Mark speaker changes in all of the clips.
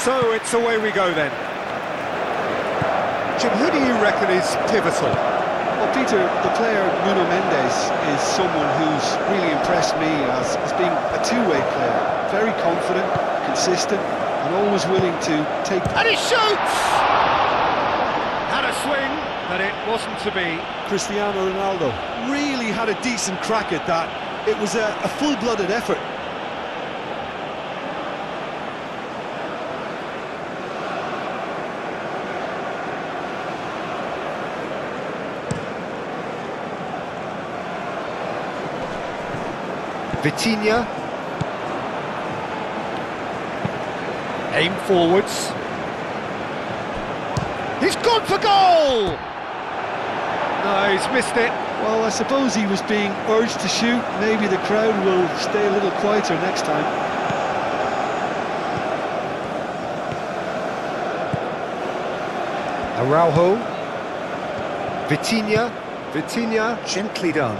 Speaker 1: So it's away we go then. Jim, who do you reckon is pivotal?
Speaker 2: Well, Peter, the player Nuno Mendes is someone who's really impressed me as being a two-way player. Very confident, consistent, and always willing to take...
Speaker 1: And he shoots! Had a swing, but it wasn't to be.
Speaker 2: Cristiano Ronaldo really had a decent crack at that. It was a full-blooded effort.
Speaker 1: Vitinha. Aim forwards. He's gone for goal! No, he's missed it.
Speaker 2: Well, I suppose he was being urged to shoot. Maybe the crowd will stay a little quieter next time.
Speaker 1: Araujo. Vitinha. Vitinha, gently done.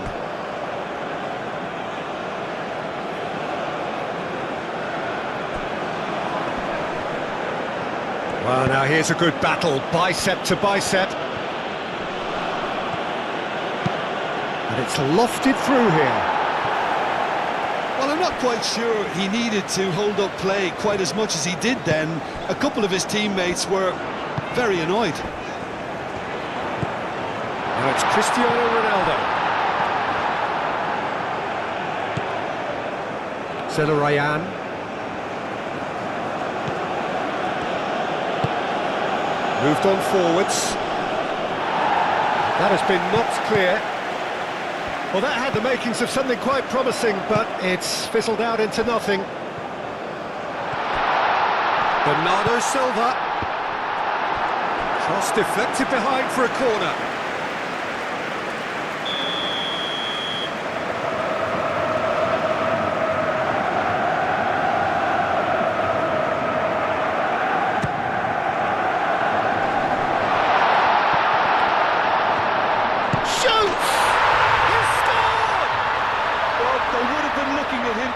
Speaker 1: Well, now here's a good battle, bicep to bicep. And it's lofted through here.
Speaker 2: Well, I'm not quite sure he needed to hold up play quite as much as he did then. A couple of his teammates were very annoyed.
Speaker 1: Now it's Cristiano Ronaldo. Ryan. Moved on forwards. That has been knocked clear. Well, that had the makings of something quite promising, but it's fizzled out into nothing. Bernardo Silva. Cross deflected behind for a corner.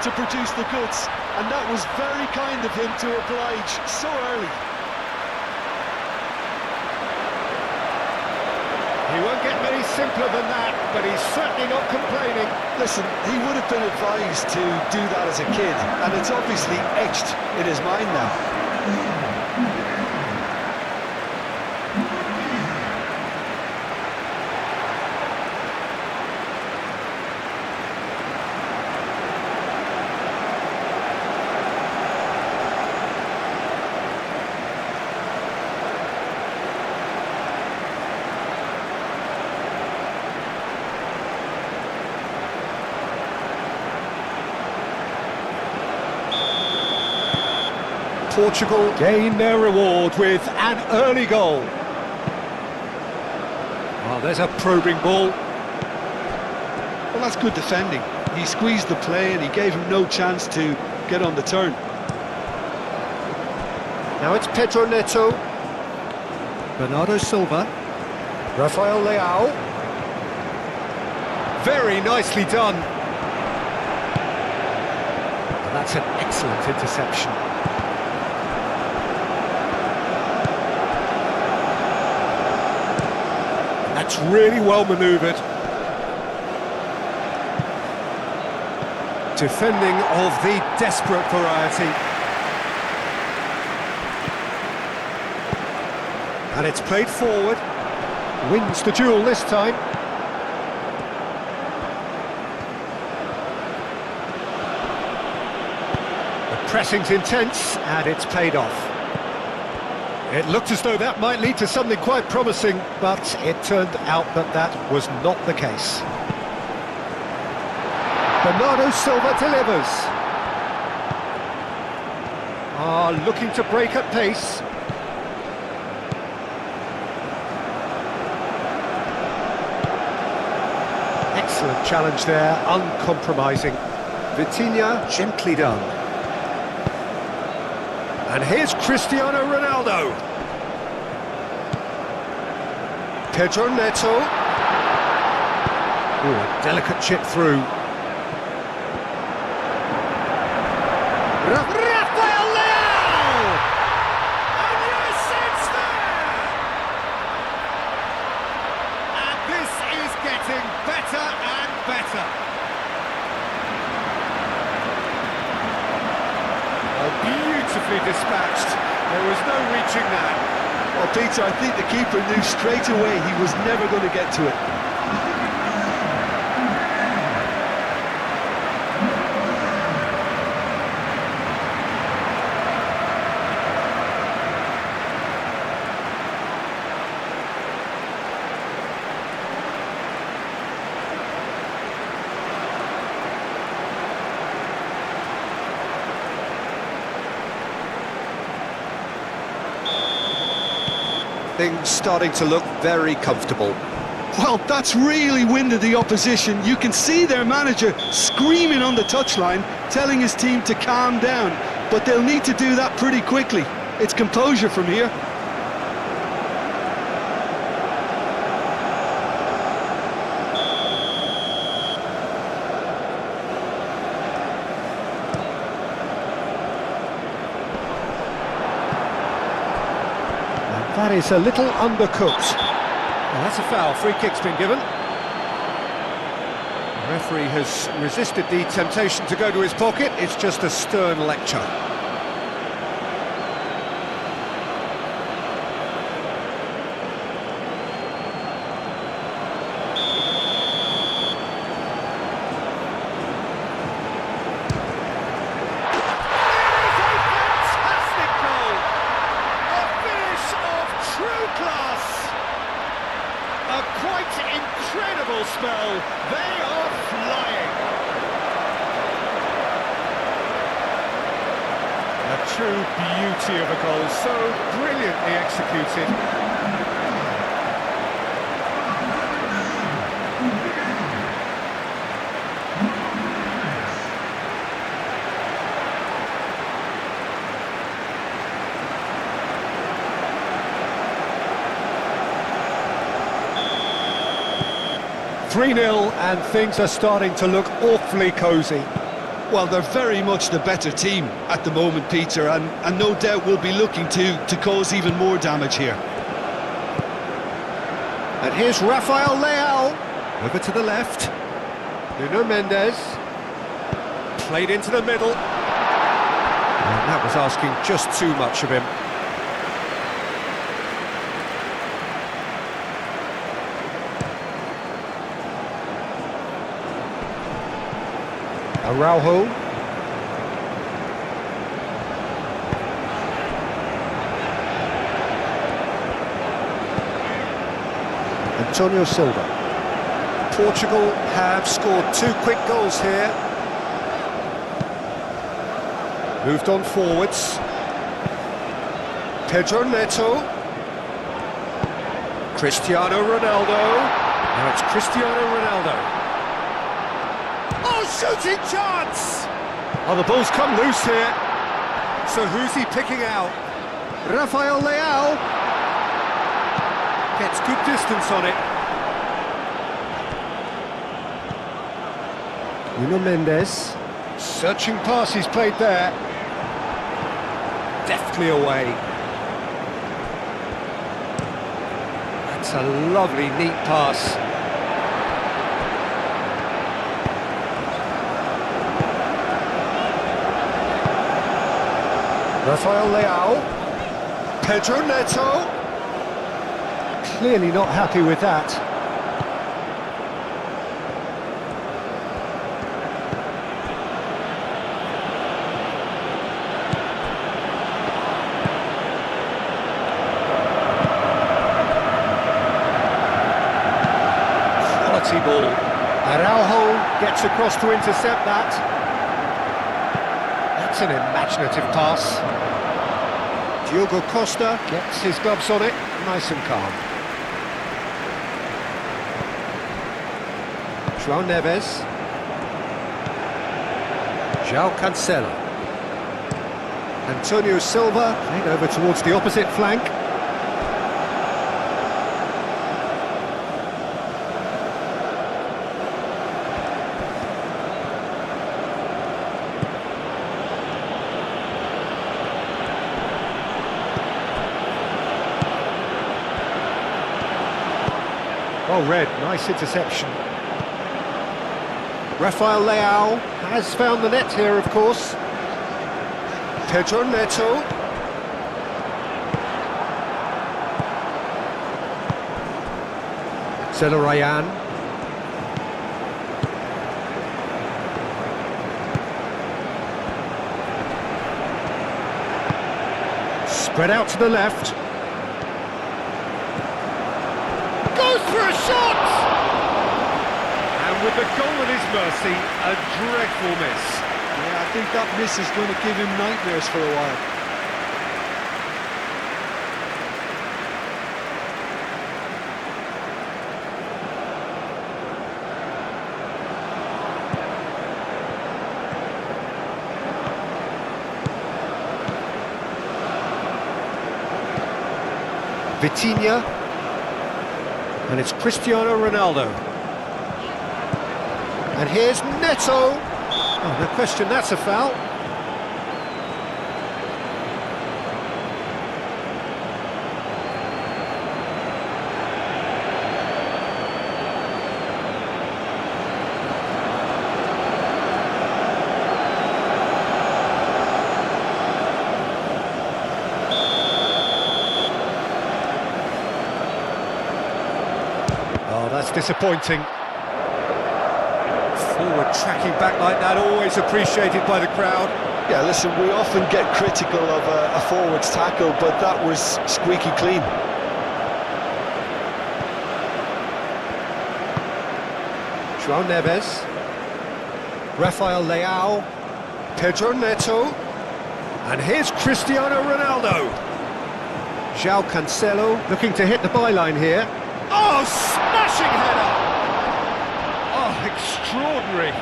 Speaker 2: To produce the goods, and that was very kind of him to oblige so early.
Speaker 1: He won't get many simpler than that, but he's certainly not complaining.
Speaker 2: Listen, he would have been advised to do that as a kid, and it's obviously etched in his mind now.
Speaker 1: Portugal gain their reward with an early goal. Well, there's a probing ball.
Speaker 2: Well, that's good defending. He squeezed the play and he gave him no chance to get on the turn.
Speaker 1: Now it's Pedro Neto. Bernardo Silva. Rafael Leao. Very nicely done. And that's an excellent interception. That's really well manoeuvred. Defending of the desperate variety. And it's played forward. Wins the duel this time. The pressing's intense and it's paid off. It looked as though that might lead to something quite promising, but it turned out that that was not the case. Bernardo Silva delivers. Looking to break at pace. Excellent challenge there, uncompromising. Vitinha, gently done. And here's Cristiano Ronaldo. Pedro Neto. Ooh, a delicate chip through. Rafael Leao! beautifully dispatched. There was no reaching that.
Speaker 2: Well, Peter, I think the keeper knew straight away he was never going to get to it.
Speaker 1: Things starting to look very comfortable.
Speaker 2: Well, that's really winded the opposition. You can see their manager screaming on the touchline, telling his team to calm down. But they'll need to do that pretty quickly. It's composure from here.
Speaker 1: That is a little undercooked. Well, that's a foul. Free kick's been given. The referee has resisted the temptation to go to his pocket. It's just a stern lecture. A quite incredible spell. They are flying. A true beauty of a goal, so brilliantly executed. 3-0 and things are starting to look awfully cosy.
Speaker 2: Well, they're very much the better team at the moment, Peter, and no doubt will be looking to cause even more damage here.
Speaker 1: And here's Rafael Leao, over to the left. Nuno Mendes, played into the middle. And that was asking just too much of him. Araujo. Antonio Silva. Portugal have scored 2 quick goals here. Moved on forwards. Pedro Neto. Cristiano Ronaldo. Now it's Cristiano Ronaldo. Oh, shooting chance! Oh, the ball's come loose here. So who's he picking out? Rafael Leao. Gets good distance on it. Nuno Mendes. Searching pass he's played there. Deftly away. That's a lovely, neat pass. Rafael Leao. Pedro Neto. Clearly not happy with that. Quality ball. Araujo gets across to intercept that. That's an imaginative pass. Diogo Costa gets his gloves on it, nice and calm. João Neves. João Cancelo. Antonio Silva, played over towards the opposite flank. Well read, nice interception. Rafael Leao has found the net here, of course. Pedro Neto. Zelarayan. Spread out to the left. Goes for a shot! And with the goal at his mercy, a dreadful miss.
Speaker 2: Yeah, I think that miss is going to give him nightmares for a while.
Speaker 1: Vitinha, and it's Cristiano Ronaldo. And here's Neto. Oh, no question, that's a foul. Oh, that's disappointing. Forward tracking back like that, always appreciated by the crowd.
Speaker 2: Yeah, listen, we often get critical of a forward's tackle, but that was squeaky clean.
Speaker 1: João Neves. Rafael Leao. Pedro Neto. And here's Cristiano Ronaldo. João Cancelo looking to hit the byline here. Oh, smashing header! Oh, extraordinary.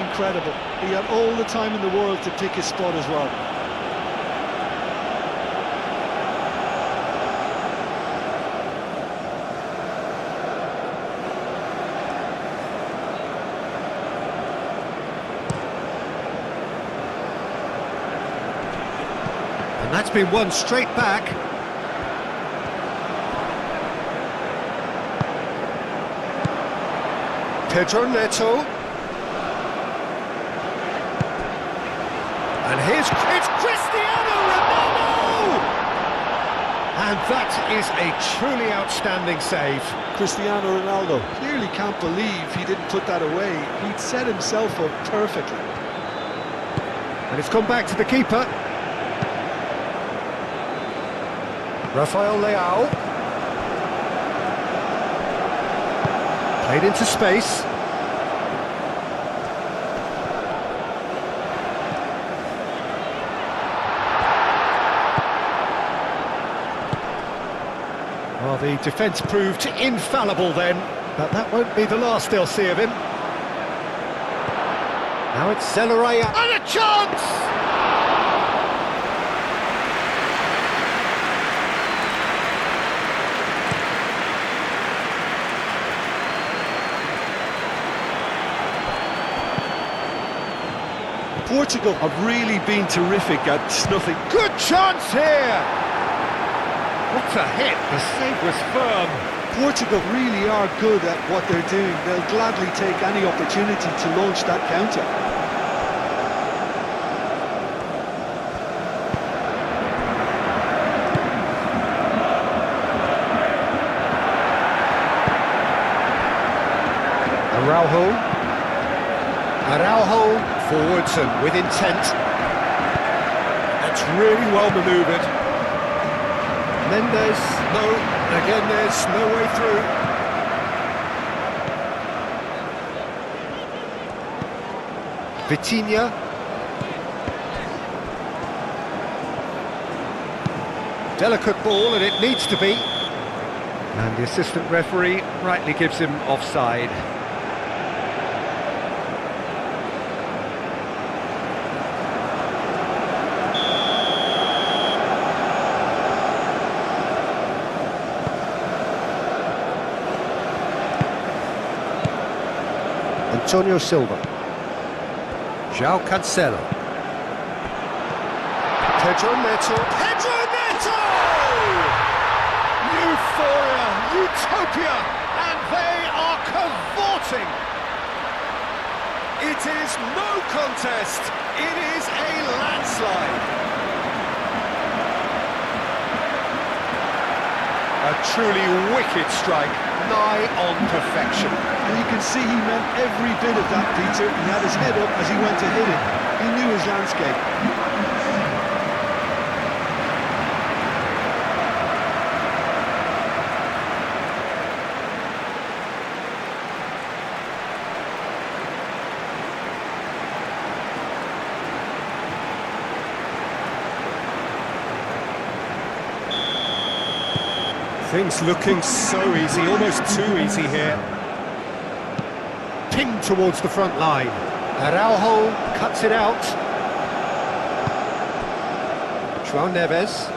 Speaker 2: Incredible. He had all the time in the world to pick his spot as well.
Speaker 1: And that's been won straight back. Pedro Neto. And here's it's Cristiano Ronaldo! And that is a truly outstanding save.
Speaker 2: Cristiano Ronaldo clearly can't believe he didn't put that away. He'd set himself up perfectly.
Speaker 1: And it's gone back to the keeper. Rafael Leao. Played into space. Well, the defence proved infallible then, but that won't be the last they'll see of him. Now it's Zelarayan. And a chance!
Speaker 2: Portugal have really been terrific at snuffing.
Speaker 1: Good chance here! What a hit, the save was firm.
Speaker 2: Portugal really are good at what they're doing. They'll gladly take any opportunity to launch that counter.
Speaker 1: Araujo forwards and with intent. That's really well manoeuvred. Mendes, no, again there's no way through. Vitinha. Delicate ball, and it needs to be. And the assistant referee rightly gives him offside. Antonio Silva. João Cancelo. Pedro Neto. Pedro Neto! Euphoria, utopia, and they are cavorting. It is no contest. It is a landslide. truly wicked strike, nigh on perfection.
Speaker 2: And you can see he meant every bit of that, Peter. He had his head up as he went to hit it. He knew his landscape.
Speaker 1: Things looking so easy, almost too easy here. Pinged towards the front line. Araujo cuts it out. João Neves.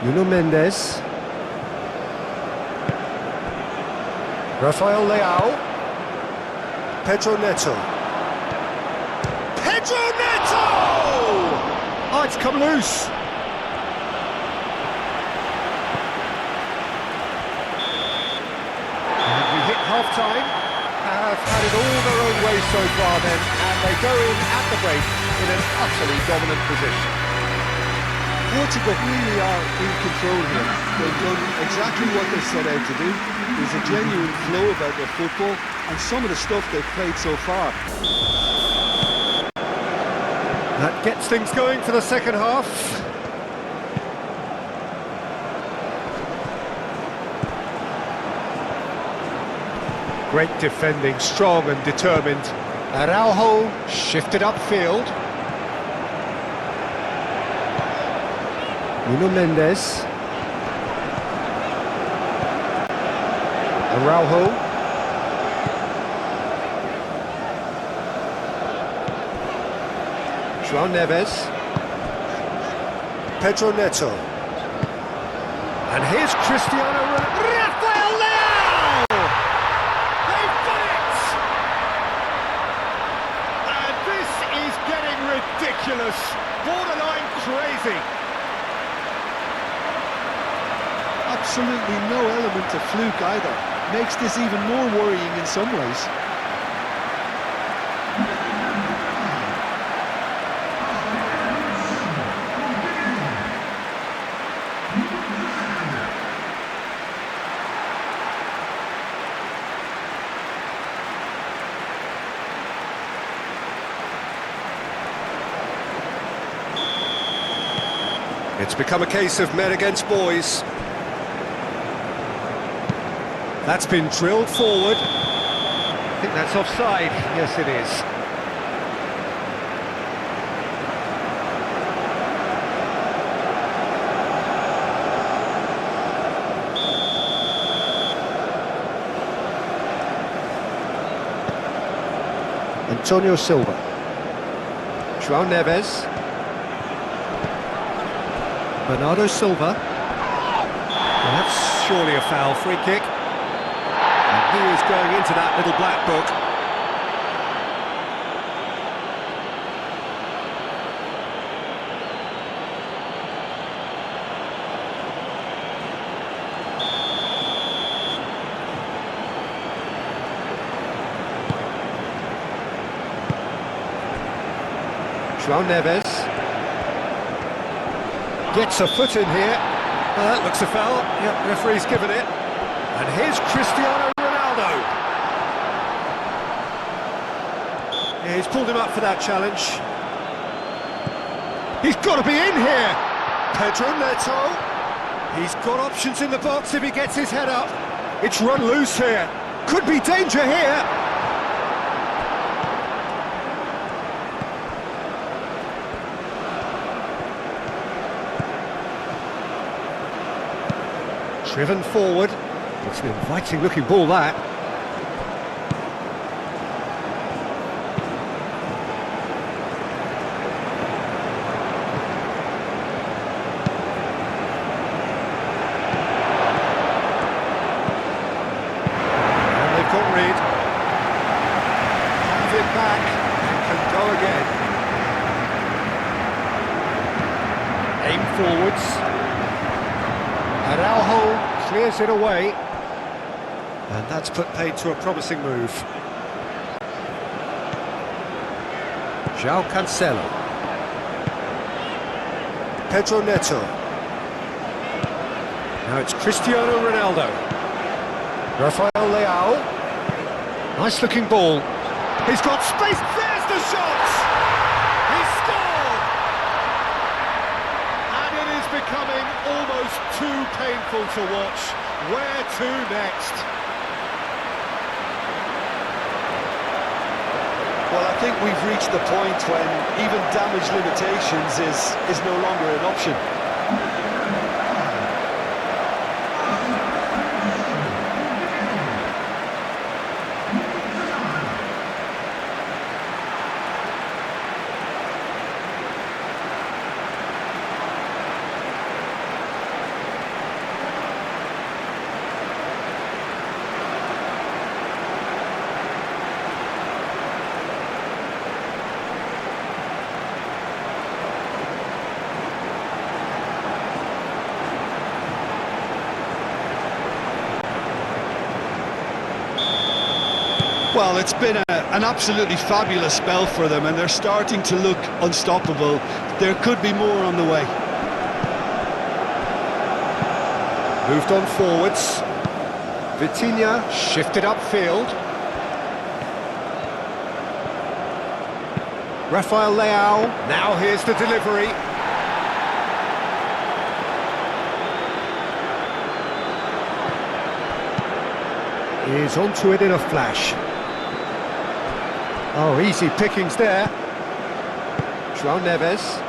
Speaker 1: Nuno Mendes. Rafael Leao. Pedro Neto. Pedro Neto! Oh, it's come loose. And we hit half-time. Have had it all their own way so far then, and they go in at the break in an utterly dominant position.
Speaker 2: Portugal really are in control here. They've done exactly what they set out to do. There's a genuine flow about their football and some of the stuff they've played so far.
Speaker 1: That gets things going for the second half. Great defending, strong and determined. Araujo shifted upfield. Nuno Mendes. Araujo. João Neves. Pedro Neto. And here's Cristiano Ronaldo. Rafael Leao! They've done it! And this is getting ridiculous. Borderline crazy.
Speaker 2: Absolutely no element of fluke either. Makes this even more worrying in some ways.
Speaker 1: It's become a case of men against boys. That's been drilled forward. I think that's offside. Yes, it is. Antonio Silva. João Neves. Bernardo Silva. Well, that's surely a foul. Free kick. And he is going into that little black book. João Neves. Gets a foot in here. That looks a foul. Yep, referee's given it. And here's Cristiano Ronaldo. Yeah, he's pulled him up for that challenge. He's got to be in here. Pedro Neto. He's got options in the box if he gets his head up. It's run loose here. Could be danger here. Driven forward. It's an inviting looking ball, that. And they've got rid. Have it back and can go again. Aim forwards. Araujo clears it away, and that's put paid to a promising move. João Cancelo. Pedro Neto. Now it's Cristiano Ronaldo. Rafael Leao. Nice looking ball. He's got space. There's the shot! He's scored! And it is becoming almost too painful to watch. Where to next?
Speaker 2: Well, I think we've reached the point when even damage limitations is no longer an option. Well, it's been an absolutely fabulous spell for them, and they're starting to look unstoppable. There could be more on the way.
Speaker 1: Moved on forwards. Vitinha shifted upfield. Rafael Leao. Now here's the delivery. He's onto it in a flash. Oh, easy pickings there. João Neves.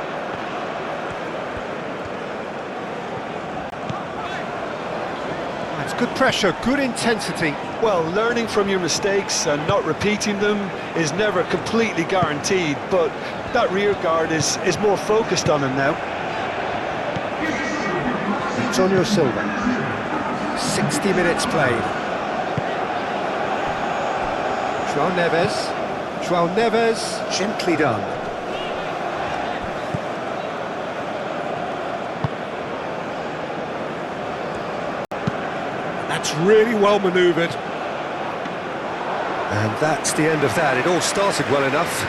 Speaker 1: That's good pressure, good intensity.
Speaker 2: Well, learning from your mistakes and not repeating them is never completely guaranteed, but that rear guard is more focused on him now.
Speaker 1: Antonio Silva. 60 minutes played. João Neves. João Neves, gently done. That's really well manoeuvred. And that's the end of that. It all started well enough.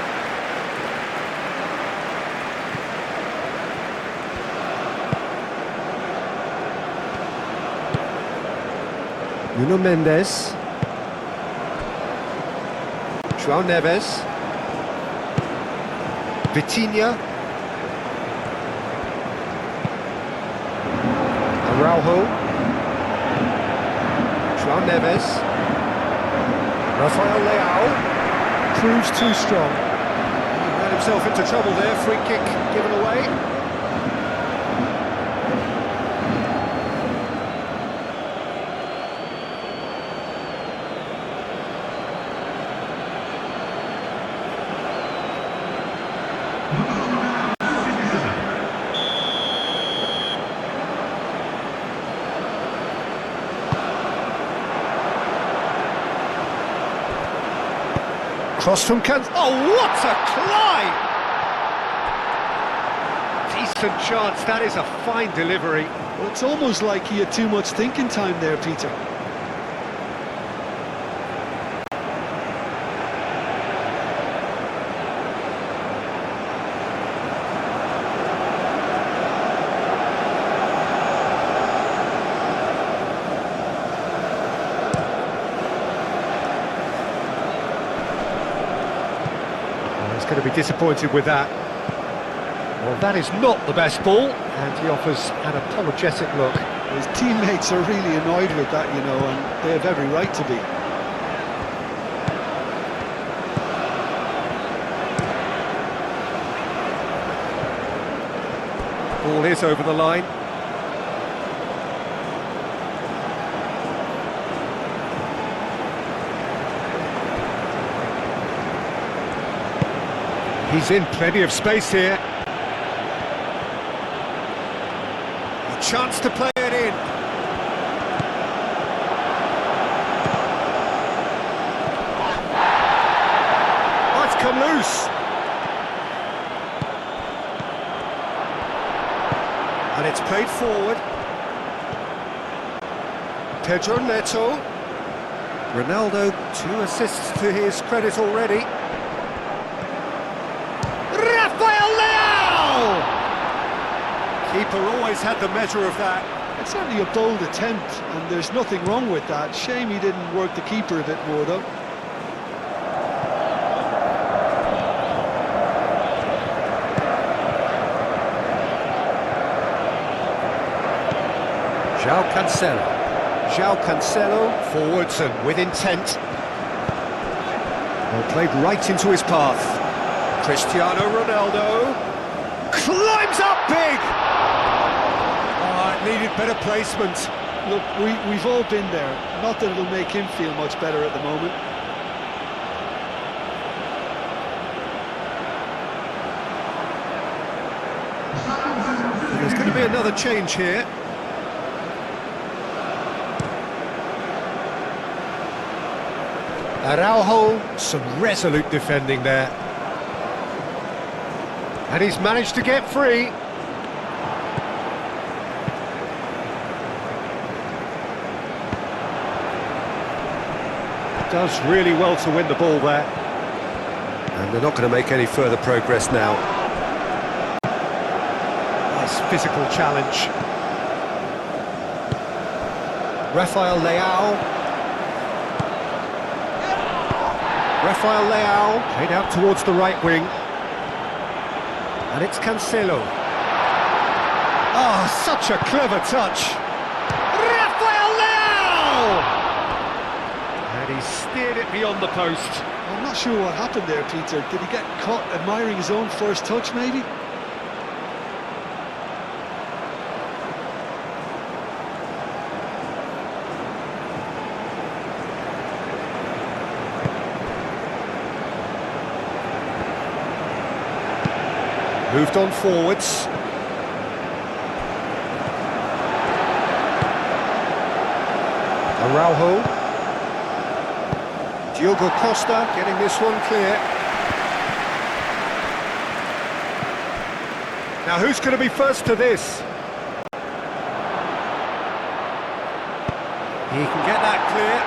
Speaker 1: Nuno Mendes. João Neves. Vitinha. Araujo. João Neves. Rafael Leao. Proves too strong. He ran himself into trouble there. Free kick given away. Cross from Kant. Oh, what a climb! Decent chance. That is a fine delivery.
Speaker 2: Well, it's almost like he had too much thinking time there, Peter.
Speaker 1: Going to be disappointed with that. Well, that is not the best ball, and he offers an apologetic look.
Speaker 2: His teammates are really annoyed with that, you know, and they have every right to be.
Speaker 1: Ball is over the line. He's in plenty of space here. A chance to play it in. Oh, it's come loose. And it's played forward. Pedro Neto. Ronaldo, 2 assists to his credit already. Rafael Leao! Keeper always had the measure of that.
Speaker 2: It's certainly a bold attempt, and there's nothing wrong with that. Shame he didn't work the keeper a bit more, though.
Speaker 1: João Cancelo, forwards and with intent. Well, played right into his path. Cristiano Ronaldo climbs up big! Oh, it needed better placement.
Speaker 2: Look, we've all been there. Not that it'll make him feel much better at the moment.
Speaker 1: There's going to be another change here. Araujo, some resolute defending there. And he's managed to get free. Does really well to win the ball there. And they're not going to make any further progress now. Nice physical challenge. Rafael Leao. Rafael Leao, played out towards the right wing. And it's Cancelo. Oh, such a clever touch. Rafael Leao! And he steered it beyond the post.
Speaker 2: I'm not sure what happened there, Peter. Did he get caught admiring his own first touch, maybe?
Speaker 1: Moved on forwards. Araujo. Diogo Costa getting this one clear. Now who's going to be first to this? He can get that clear.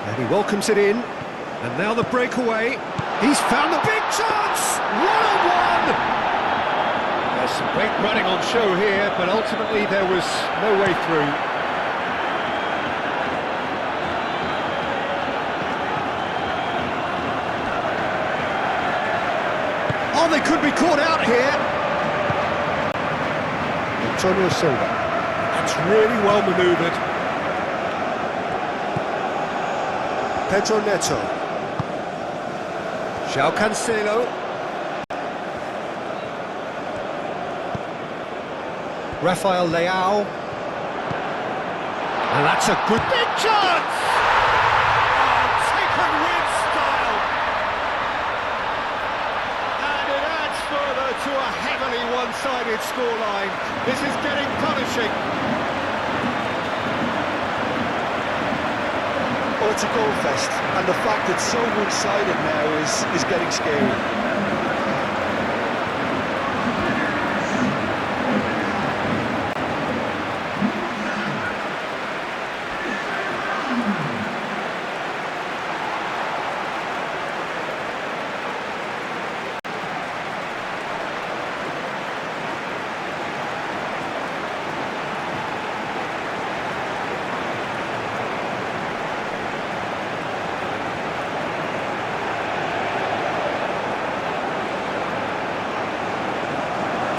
Speaker 1: And he welcomes it in. And now the breakaway. He's found the big chance! One-on-one! There's some great running on show here, but ultimately there was no way through. Oh, they could be caught out here! Antonio Silva. That's really well manoeuvred. Pedro Neto. João Cancelo. Rafael Leao. And that's a good big chance! Oh, taken with style! And it adds further to a heavily one-sided scoreline. This is getting punishing.
Speaker 2: Oh, it's a goal fest, and the fact it's so one-sided now is getting scary.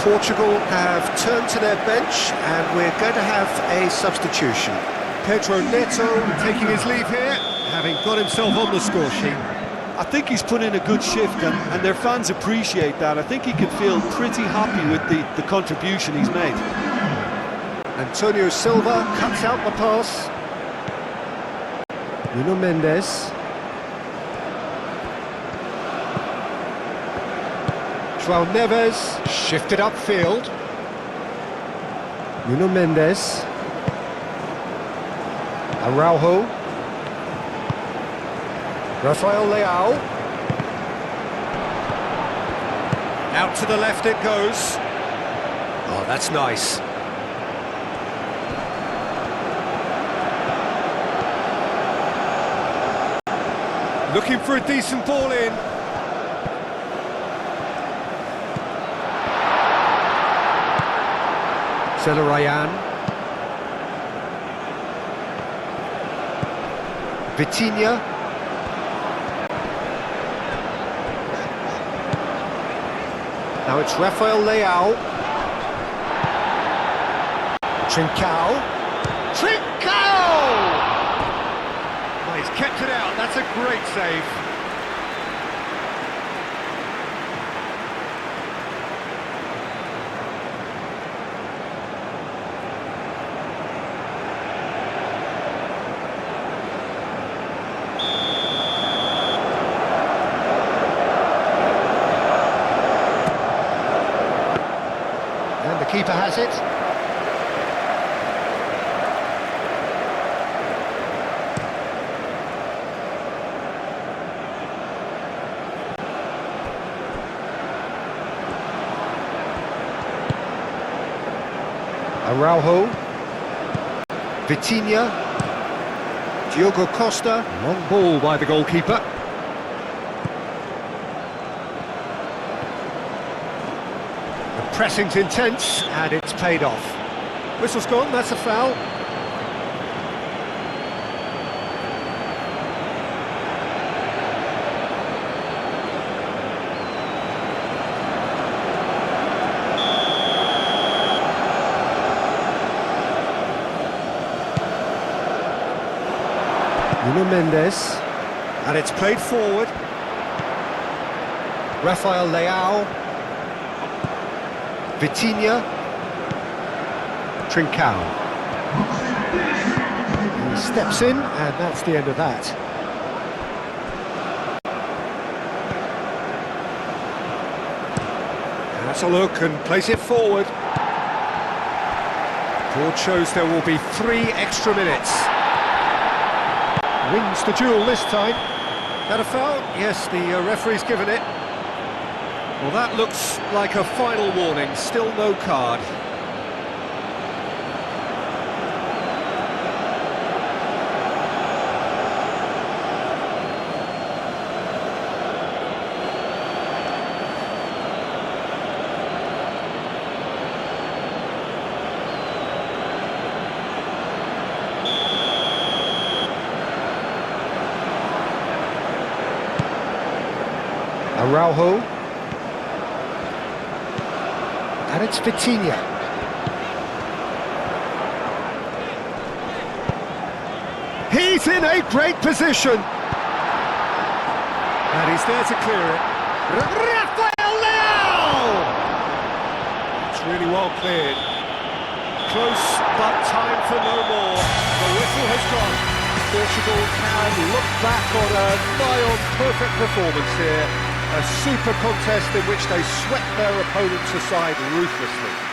Speaker 1: Portugal have turned to their bench and we're going to have a substitution. Pedro Neto taking his leave here, having got himself on the score sheet.
Speaker 2: I think he's put in a good shift and their fans appreciate that. I think he can feel pretty happy with the contribution he's made.
Speaker 1: Antonio Silva cuts out the pass. Nuno Mendes. João Neves shifted upfield. Nuno Mendes. Araujo. Rafael Leao. Out to the left it goes. Oh, that's nice. Looking for a decent ball in. Zelarayan. Vitinha. Now it's Rafael Leao. Trincao. Oh, he's kept it out. That's a great save. And the keeper has it. Araujo, Vitinha, Diogo Costa, long ball by the goalkeeper. The pressing's intense and it's paid off. Whistle's gone, that's a foul. Nuno Mendes, and it's played forward. Rafael Leao, Vitinha, Trincao. He steps in, and that's the end of that. And that's a look, and plays it forward. Board shows there will be 3 extra minutes. Wins the duel this time. That a foul? Yes, the referee's given it. Well, that looks like a final warning. Still no card. Araujo, and it's Vitinha. He's in a great position, and he's there to clear it. Rafael Leao! It's really well cleared. Close, but time for no more. The whistle has gone. Portugal can look back on a nigh-on perfect performance here. A super contest in which they swept their opponents aside ruthlessly.